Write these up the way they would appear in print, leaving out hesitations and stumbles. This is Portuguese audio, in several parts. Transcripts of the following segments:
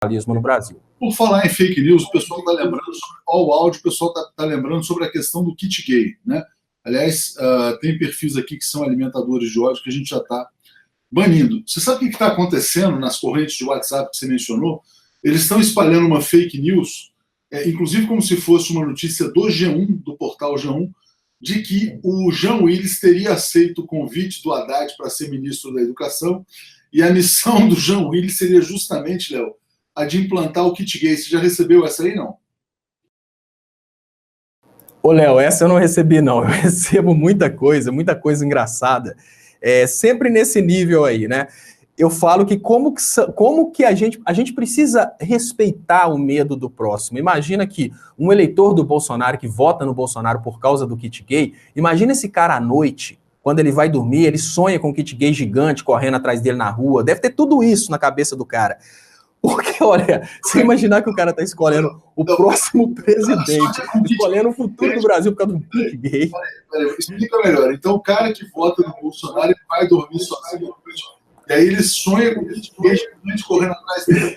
no Brasil. Por falar em fake news, o pessoal está lembrando sobre o áudio, o pessoal está lembrando sobre a questão do kit gay, né? Aliás, tem perfis aqui que são alimentadores de ódio que a gente já está banindo. Você sabe o que está acontecendo nas correntes de WhatsApp que você mencionou? Eles estão espalhando uma fake news, inclusive como se fosse uma notícia do G1, do portal G1, de que o Jean Willis teria aceito o convite do Haddad para ser ministro da Educação, e a missão do Jean Willis seria justamente, Léo, a de implantar o kit gay. Você já recebeu essa aí, não? Ô, Léo, essa eu não recebi, não. Eu recebo muita coisa engraçada. Sempre nesse nível aí, né? Eu falo que como que a gente precisa respeitar o medo do próximo. Imagina que um eleitor do Bolsonaro que vota no Bolsonaro por causa do kit gay, imagina esse cara à noite, quando ele vai dormir, ele sonha com um kit gay gigante correndo atrás dele na rua, deve ter tudo isso na cabeça do cara. Porque, olha, você imaginar que o cara tá escolhendo o próximo presidente, escolhendo o futuro do Brasil por causa do kit gay. Peraí, explica melhor. Então, o cara que vota no Bolsonaro, ele vai dormir sozinho, e aí ele sonha com o kit gay correndo atrás dele.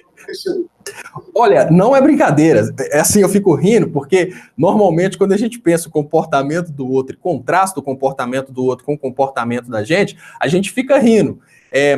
Olha, não é brincadeira. É assim, eu fico rindo, porque normalmente quando a gente pensa o comportamento do outro e contrasta o comportamento do outro com o comportamento da gente, a gente fica rindo.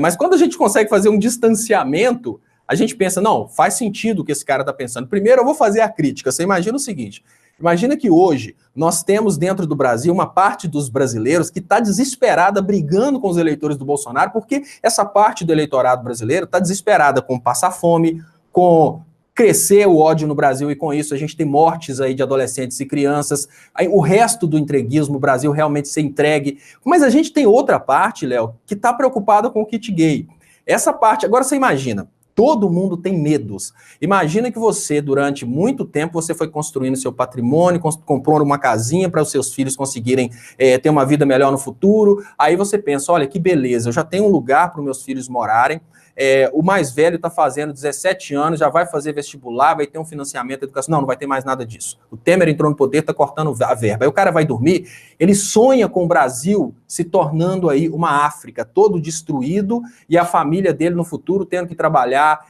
Mas quando a gente consegue fazer um distanciamento, a gente pensa, não, faz sentido o que esse cara está pensando. Primeiro, eu vou fazer a crítica. Você imagina o seguinte, imagina que hoje nós temos dentro do Brasil uma parte dos brasileiros que está desesperada brigando com os eleitores do Bolsonaro, porque essa parte do eleitorado brasileiro está desesperada com passar fome, com crescer o ódio no Brasil, e com isso a gente tem mortes aí de adolescentes e crianças, aí o resto do entreguismo, o Brasil realmente ser entregue. Mas a gente tem outra parte, Léo, que está preocupada com o kit gay. Essa parte, agora você imagina, todo mundo tem medos. Imagina que você, durante muito tempo, você foi construindo seu patrimônio, comprou uma casinha para os seus filhos conseguirem ter uma vida melhor no futuro. Aí você pensa, olha, que beleza, eu já tenho um lugar para os meus filhos morarem. O mais velho está fazendo 17 anos, já vai fazer vestibular, vai ter um financiamento da educação. Não vai ter mais nada disso. O Temer entrou no poder, está cortando a verba. Aí o cara vai dormir, ele sonha com o Brasil se tornando aí uma África, todo destruído, e a família dele no futuro tendo que trabalhar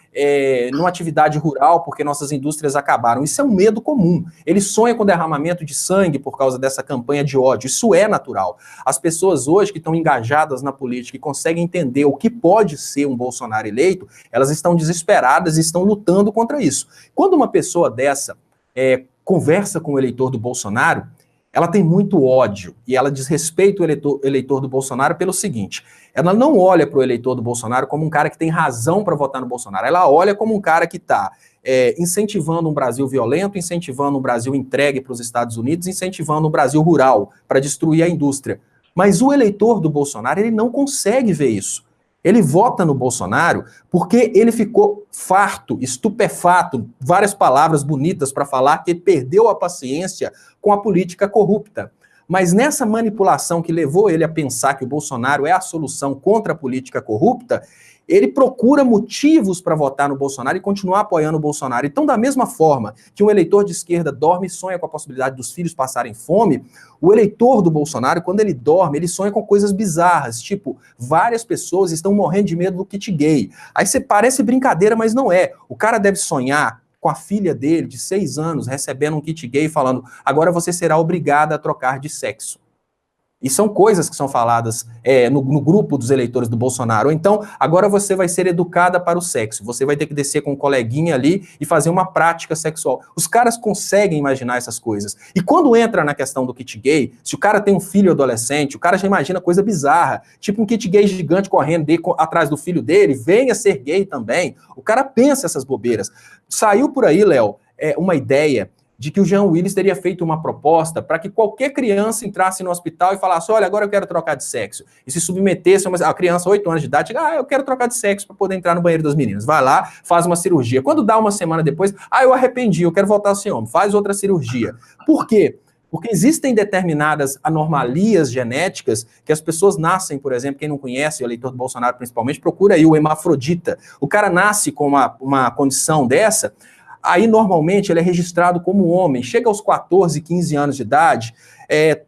numa atividade rural, porque nossas indústrias acabaram. Isso é um medo comum. Ele sonha com derramamento de sangue por causa dessa campanha de ódio. Isso é natural. As pessoas hoje que estão engajadas na política e conseguem entender o que pode ser um Bolsonaro eleito, elas estão desesperadas e estão lutando contra isso. Quando uma pessoa dessa conversa com o eleitor do Bolsonaro, ela tem muito ódio e ela desrespeita o eleitor do Bolsonaro pelo seguinte, ela não olha para o eleitor do Bolsonaro como um cara que tem razão para votar no Bolsonaro, ela olha como um cara que está incentivando um Brasil violento, incentivando um Brasil entregue para os Estados Unidos, incentivando um Brasil rural para destruir a indústria. Mas o eleitor do Bolsonaro, ele não consegue ver isso. Ele vota no Bolsonaro porque ele ficou farto, estupefato, várias palavras bonitas para falar que ele perdeu a paciência com a política corrupta. Mas nessa manipulação que levou ele a pensar que o Bolsonaro é a solução contra a política corrupta, ele procura motivos para votar no Bolsonaro e continuar apoiando o Bolsonaro. Então, da mesma forma que um eleitor de esquerda dorme e sonha com a possibilidade dos filhos passarem fome, o eleitor do Bolsonaro, quando ele dorme, ele sonha com coisas bizarras, tipo, várias pessoas estão morrendo de medo do kit gay. Aí você parece brincadeira, mas não é. O cara deve sonhar com a filha dele, de 6 anos, recebendo um kit gay, falando, agora você será obrigada a trocar de sexo. E são coisas que são faladas no grupo dos eleitores do Bolsonaro. Ou então, agora você vai ser educada para o sexo. Você vai ter que descer com um coleguinha ali e fazer uma prática sexual. Os caras conseguem imaginar essas coisas. E quando entra na questão do kit gay, se o cara tem um filho adolescente, o cara já imagina coisa bizarra. Tipo um kit gay gigante correndo atrás do filho dele, venha ser gay também. O cara pensa essas bobeiras. Saiu por aí, Léo, uma ideia de que o Jean Willis teria feito uma proposta para que qualquer criança entrasse no hospital e falasse, olha, agora eu quero trocar de sexo. E se submetesse a criança, 8 anos de idade, diga, eu quero trocar de sexo para poder entrar no banheiro das meninas. Vai lá, faz uma cirurgia. Quando dá uma semana depois, eu arrependi, eu quero voltar a ser homem. Faz outra cirurgia. Por quê? Porque existem determinadas anomalias genéticas que as pessoas nascem, por exemplo, quem não conhece, o eleitor do Bolsonaro principalmente, procura aí o hermafrodita. O cara nasce com uma condição dessa, aí normalmente ele é registrado como homem, chega aos 14, 15 anos de idade,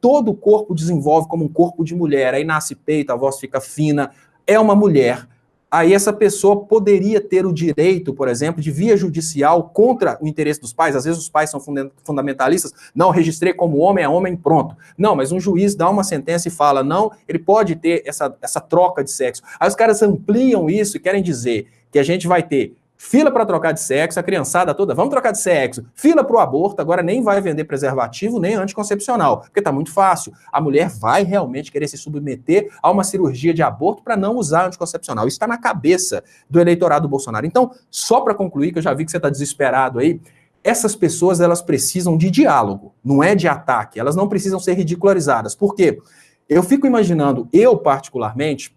todo o corpo desenvolve como um corpo de mulher, aí nasce peito, a voz fica fina, é uma mulher. aí essa pessoa poderia ter o direito, por exemplo, de via judicial contra o interesse dos pais. Às vezes os pais são fundamentalistas, não, registrei como homem, é homem, pronto. Não, mas um juiz dá uma sentença e fala, não, ele pode ter essa troca de sexo. Aí os caras ampliam isso e querem dizer que a gente vai ter fila para trocar de sexo, a criançada toda, vamos trocar de sexo, fila para o aborto, agora nem vai vender preservativo, nem anticoncepcional, porque está muito fácil. A mulher vai realmente querer se submeter a uma cirurgia de aborto para não usar anticoncepcional. Isso está na cabeça do eleitorado Bolsonaro. Então, só para concluir, que eu já vi que você está desesperado aí, essas pessoas, elas precisam de diálogo, não é de ataque, elas não precisam ser ridicularizadas. Por quê? Eu fico imaginando, eu particularmente,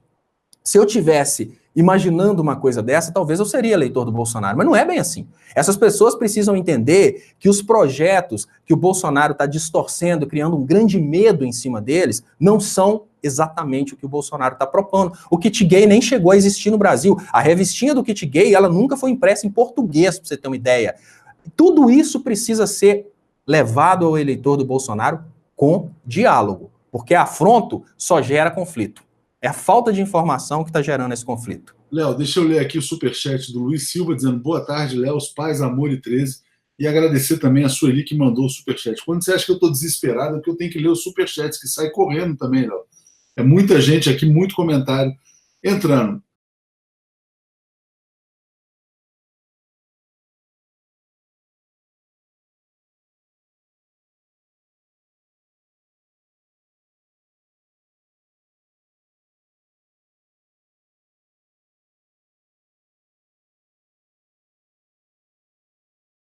se eu tivesse imaginando uma coisa dessa, talvez eu seria eleitor do Bolsonaro, mas não é bem assim. Essas pessoas precisam entender que os projetos que o Bolsonaro está distorcendo, criando um grande medo em cima deles, não são exatamente o que o Bolsonaro está propondo. O kit gay nem chegou a existir no Brasil. A revistinha do kit gay, ela nunca foi impressa em português, para você ter uma ideia. Tudo isso precisa ser levado ao eleitor do Bolsonaro com diálogo, porque afronto só gera conflito. É a falta de informação que está gerando esse conflito. Léo, deixa eu ler aqui o superchat do Luiz Silva, dizendo boa tarde, Léo, os pais, amor e 13, e agradecer também a Sueli que mandou o superchat. Quando você acha que eu estou desesperado, é porque eu tenho que ler os superchats, que sai correndo também, Léo. É muita gente aqui, muito comentário entrando.